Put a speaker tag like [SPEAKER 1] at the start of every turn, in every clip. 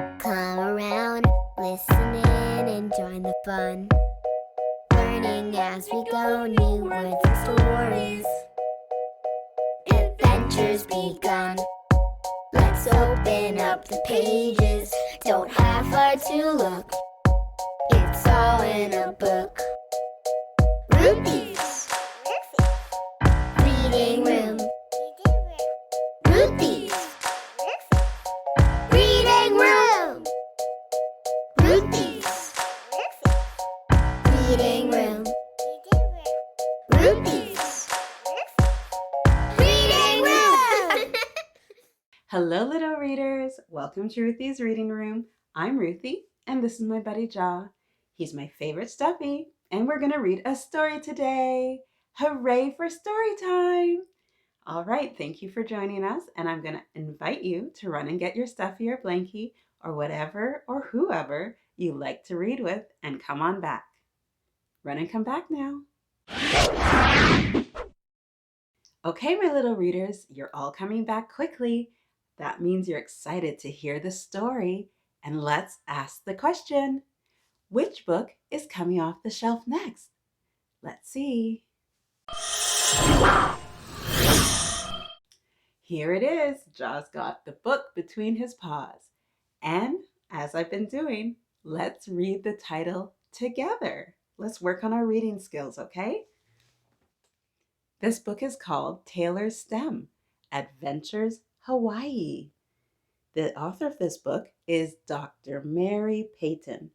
[SPEAKER 1] Come around, listen in and join the fun. Learning as we go, new words and stories. Adventures begun. Let's open up the pages. Don't have far to look. It's all in a book. Ruthy's Reading Room. Ruthy's Reading Room. Ruthy's Reading Room. Ruthy's Reading Room.
[SPEAKER 2] Hello, little readers. Welcome to Ruthy's Reading Room. I'm Ruthy, and this is my buddy Jaw. He's my favorite stuffy, and we're going to read a story today. Hooray for story time! All right, thank you for joining us, and I'm going to invite you to run and get your stuffy or blankie or whatever or whoever you like to read with and come on back. Run and come back now. Okay, my little readers, you're all coming back quickly. That means you're excited to hear the story, and let's ask the question. Which book is coming off the shelf next? Let's see. Here it is. Jaw's got the book between his paws. And as I've been doing, let's read the title together. Let's work on our reading skills, okay? This book is called Taylor's Stem, Adventures Hawaii. The author of this book is Dr. Mary Payton,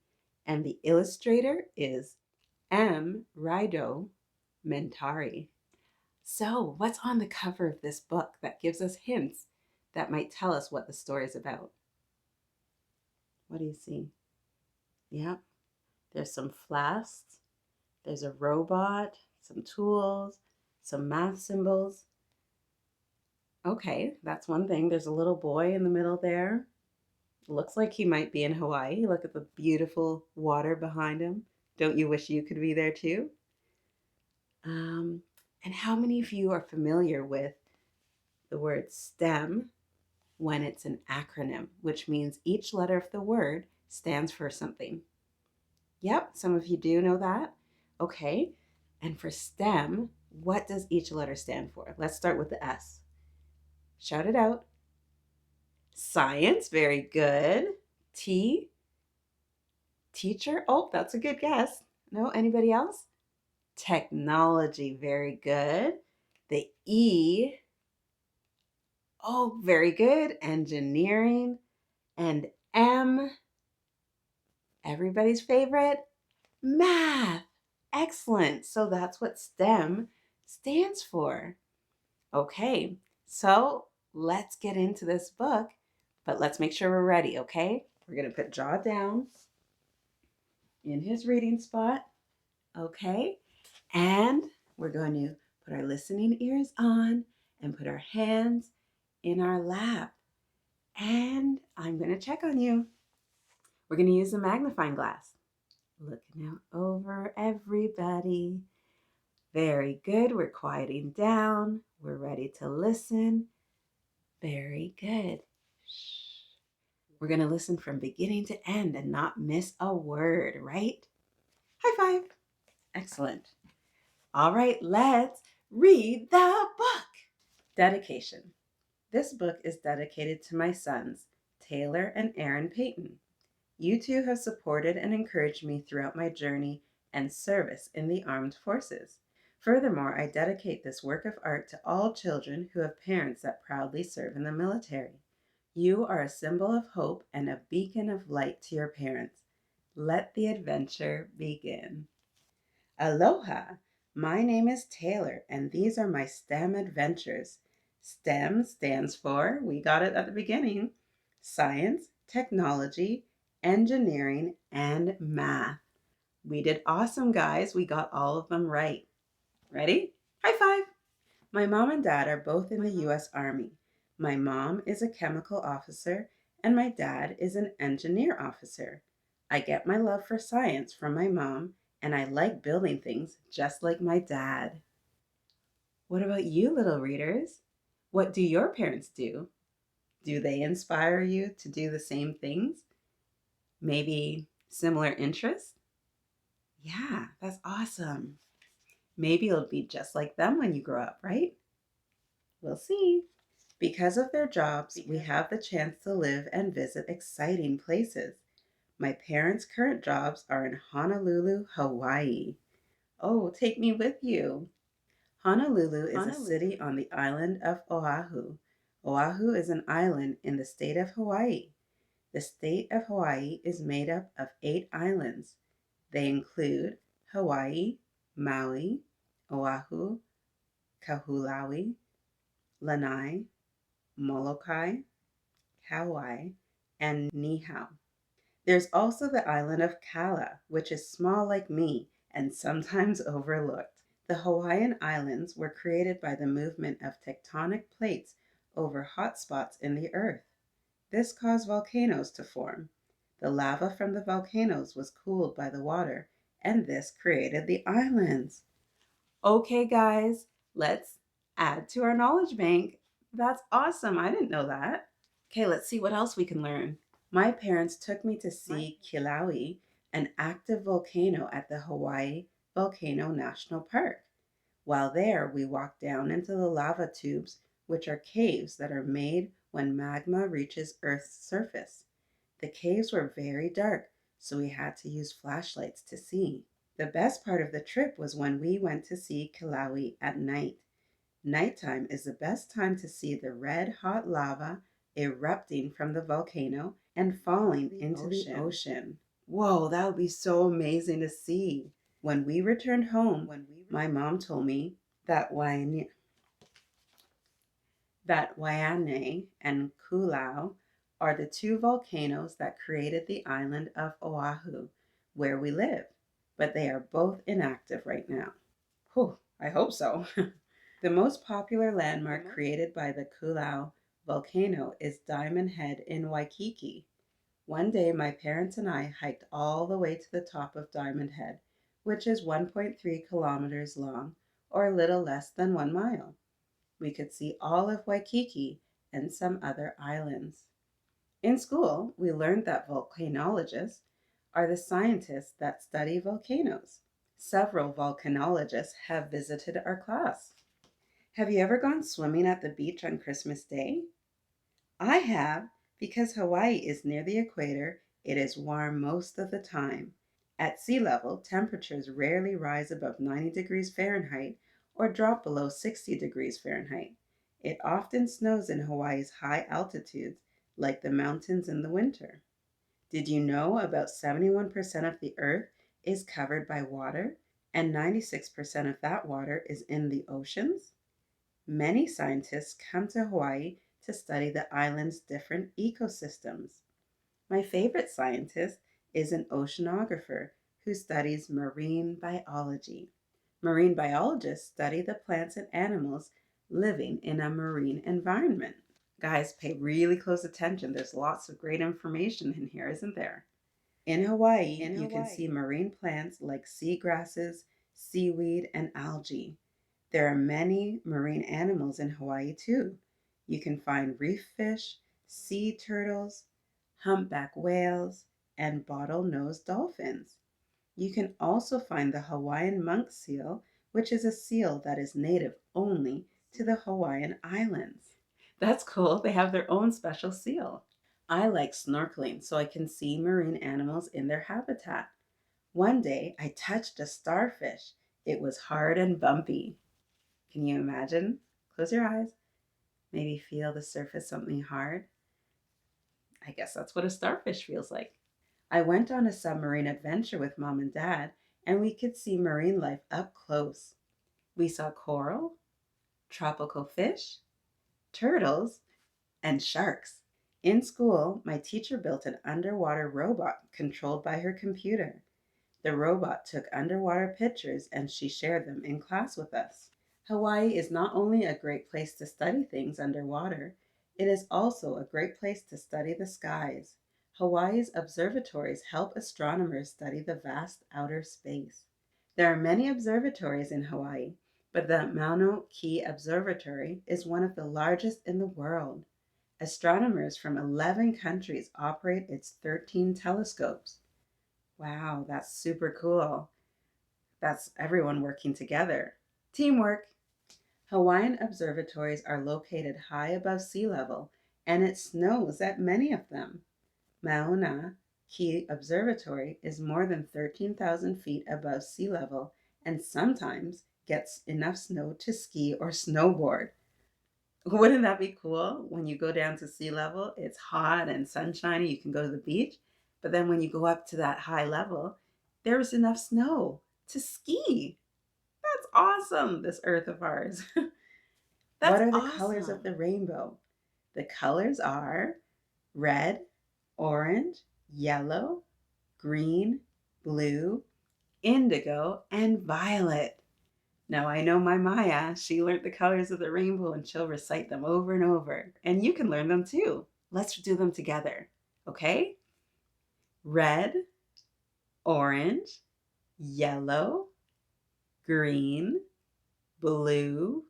[SPEAKER 2] and the illustrator is M. Rido Mentari. So, what's on the cover of this book that gives us hints that might tell us what the story is about? What do you see? Yep, there's some flasks, there's a robot, some tools, some math symbols. Okay, that's one thing. There's a little boy in the middle there. Looks like he might be in Hawaii. Look at the beautiful water behind him. Don't you wish you could be there too? And how many of you are familiar with the word STEM when it's an acronym, which means each letter of the word stands for something? Yep, some of you do know that. Okay, and for STEM, what does each letter stand for? Let's start with the S. Shout it out. Science, very good. T, teacher. Oh, that's a good guess. No, anybody else? Technology, very good. The E, oh, very good. Engineering. And M, everybody's favorite, math. Excellent. So that's what STEM stands for. Okay, so let's get into this book, but let's make sure we're ready, okay? We're going to put Jaw down in his reading spot, okay? And we're going to put our listening ears on and put our hands in our lap. And I'm going to check on you. We're going to use a magnifying glass. Looking out over everybody. Very good. We're quieting down. We're ready to listen. Very good. Shh. We're going to listen from beginning to end and not miss a word, right? High five. Excellent. All right, let's read the book. Dedication. This book is dedicated to my sons, Taylor and Aaron Payton. You two have supported and encouraged me throughout my journey and service in the armed forces. Furthermore, I dedicate this work of art to all children who have parents that proudly serve in the military. You are a symbol of hope and a beacon of light to your parents. Let the adventure begin. Aloha! My name is Taylor, and these are my STEM adventures. STEM stands for, we got it at the beginning, science, technology, engineering, and math. We did awesome, guys. We got all of them right. Ready? High five! My mom and dad are both in the U.S. Army. My mom is a chemical officer, and my dad is an engineer officer. I get my love for science from my mom, and I like building things just like my dad. What about you, little readers? What do your parents do? Do they inspire you to do the same things? Maybe similar interests? Yeah, that's awesome. Maybe it'll be just like them when you grow up, right? We'll see. Because of their jobs, we have the chance to live and visit exciting places. My parents' current jobs are in Honolulu, Hawaii. Oh, take me with you. Honolulu is a city on the island of Oahu. Oahu is an island in the state of Hawaii. The state of Hawaii is made up of 8 islands. They include Hawaii, Maui, Oahu, Kahului, Lanai, Molokai, Kauai, and Niihau. There's also the island of Kala, which is small like me and sometimes overlooked. The Hawaiian Islands were created by the movement of tectonic plates over hot spots in the earth. This caused volcanoes to form. The lava from the volcanoes was cooled by the water, and this created the islands. Okay, guys, let's add to our knowledge bank. That's awesome. I didn't know that. Okay, let's see what else we can learn. My parents took me to see Kilauea, an active volcano at the Hawaii Volcano National Park. While there, we walked down into the lava tubes, which are caves that are made when magma reaches Earth's surface. The caves were very dark, so we had to use flashlights to see. The best part of the trip was when we went to see Kilauea at night. Nighttime is the best time to see the red hot lava erupting from the volcano and falling into the ocean. Whoa, that would be so amazing to see. When we returned home, my mom told me that Waianae and Kūlau are the 2 volcanoes that created the island of Oahu, where we live, but they are both inactive right now. Whew, I hope so. The most popular landmark created by the Kūlau volcano is Diamond Head in Waikiki. One day, my parents and I hiked all the way to the top of Diamond Head, which is 1.3 kilometers long, or a little less than 1 mile. We could see all of Waikiki and some other islands. In school, we learned that volcanologists are the scientists that study volcanoes. Several volcanologists have visited our class. Have you ever gone swimming at the beach on Christmas Day? I have. Because Hawaii is near the equator, it is warm most of the time. At sea level, temperatures rarely rise above 90 degrees Fahrenheit or drop below 60 degrees Fahrenheit. It often snows in Hawaii's high altitudes, like the mountains in the winter. Did you know about 71% of the earth is covered by water, and 96% of that water is in the oceans? Many scientists come to Hawaii to study the island's different ecosystems. My favorite scientist is an oceanographer who studies marine biology. Marine biologists study the plants and animals living in a marine environment. Guys, pay really close attention. There's lots of great information in here, isn't there? In Hawaii, you can see marine plants like seagrasses, seaweed, and algae. There are many marine animals in Hawaii too. You can find reef fish, sea turtles, humpback whales, and bottlenose dolphins. You can also find the Hawaiian monk seal, which is a seal that is native only to the Hawaiian Islands. That's cool. They have their own special seal. I like snorkeling so I can see marine animals in their habitat. One day I touched a starfish. It was hard and bumpy. Can you imagine? Close your eyes. Maybe feel the surface something hard. I guess that's what a starfish feels like. I went on a submarine adventure with mom and dad, and we could see marine life up close. We saw coral, tropical fish, turtles, and sharks. In school, my teacher built an underwater robot controlled by her computer. The robot took underwater pictures and she shared them in class with us. Hawaii is not only a great place to study things underwater, it is also a great place to study the skies. Hawaii's observatories help astronomers study the vast outer space. There are many observatories in Hawaii, but the Mauna Kea Observatory is one of the largest in the world. Astronomers from 11 countries operate its 13 telescopes. Wow, that's super cool. That's everyone working together. Teamwork. Hawaiian observatories are located high above sea level, and it snows at many of them. Mauna Kea Observatory is more than 13,000 feet above sea level and sometimes gets enough snow to ski or snowboard. Wouldn't that be cool? When you go down to sea level, it's hot and sunshiny, you can go to the beach. But then when you go up to that high level, there's enough snow to ski. That's awesome, this earth of ours. What are the colors of the rainbow? The colors are red, orange, yellow, green, blue, indigo, and violet. Now I know my Maya, she learned the colors of the rainbow and she'll recite them over and over. And you can learn them too. Let's do them together, okay? Red, orange, yellow, green, blue,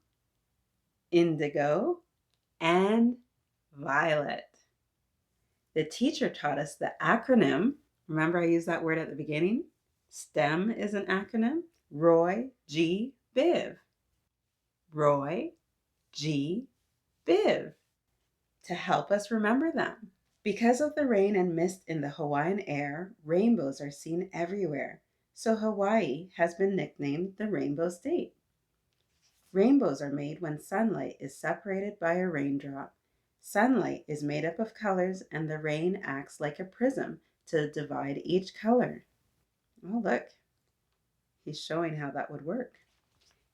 [SPEAKER 2] indigo, and violet. The teacher taught us the acronym. Remember I used that word at the beginning? STEM is an acronym. Roy G. Biv. Roy G. Biv. To help us remember them. Because of the rain and mist in the Hawaiian air, rainbows are seen everywhere. So Hawaii has been nicknamed the Rainbow State. Rainbows are made when sunlight is separated by a raindrop. Sunlight is made up of colors and the rain acts like a prism to divide each color. Oh, look. He's showing how that would work.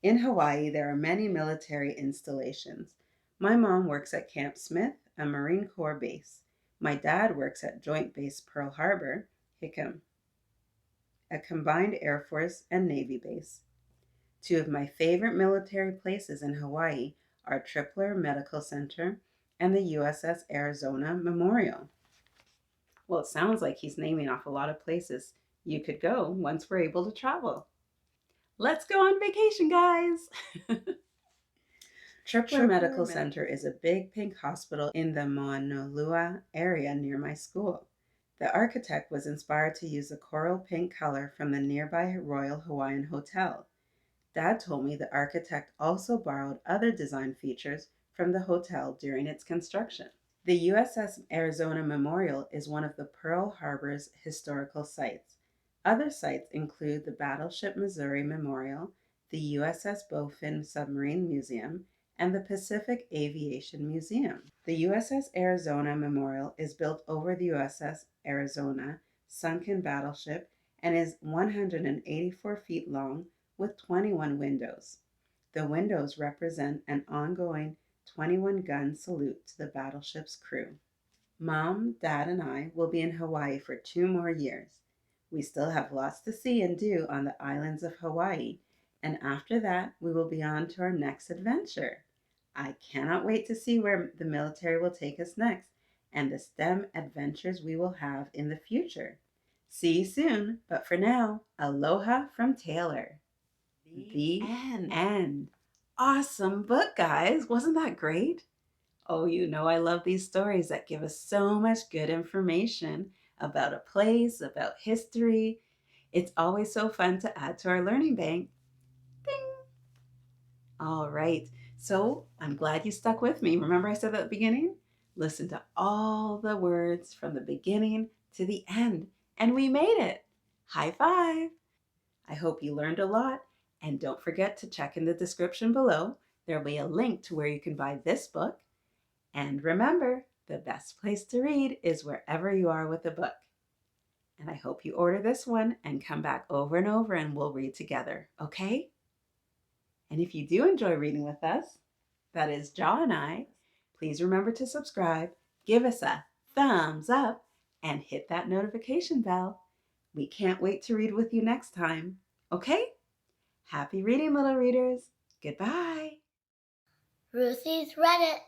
[SPEAKER 2] In Hawaii, there are many military installations. My mom works at Camp Smith, a Marine Corps base. My dad works at Joint Base Pearl Harbor, Hickam, a combined Air Force and Navy base. Two of my favorite military places in Hawaii are Tripler Medical Center and the USS Arizona Memorial. Well, it sounds like he's naming off a lot of places you could go once we're able to travel. Let's go on vacation, guys! Tripler Medical Center is a big pink hospital in the Moanalua area near my school. The architect was inspired to use the coral pink color from the nearby Royal Hawaiian Hotel. Dad told me the architect also borrowed other design features from the hotel during its construction. The USS Arizona Memorial is one of the Pearl Harbor's historical sites. Other sites include the Battleship Missouri Memorial, the USS Bowfin Submarine Museum, and the Pacific Aviation Museum. The USS Arizona Memorial is built over the USS Arizona sunken battleship and is 184 feet long with 21 windows. The windows represent an ongoing 21-gun salute to the battleship's crew. Mom, Dad, and I will be in Hawaii for 2 more years. We still have lots to see and do on the islands of Hawaii, and after that, we will be on to our next adventure. I cannot wait to see where the military will take us next and the STEM adventures we will have in the future. See you soon, but for now, aloha from Taylor. The end. Awesome book, guys. Wasn't that great? Oh, you know I love these stories that give us so much good information about a place, about history. It's always so fun to add to our learning bank. Ding! All right, so I'm glad you stuck with me. Remember I said at the beginning? Listen to all the words from the beginning to the end, and we made it. High five! I hope you learned a lot, and don't forget to check in the description below. There'll be a link to where you can buy this book. And remember, the best place to read is wherever you are with a book. And I hope you order this one and come back over and over and we'll read together, okay? And if you do enjoy reading with us, that is Jaw and I, please remember to subscribe, give us a thumbs up, and hit that notification bell. We can't wait to read with you next time, okay? Happy reading, little readers. Goodbye.
[SPEAKER 1] Ruthy's read it.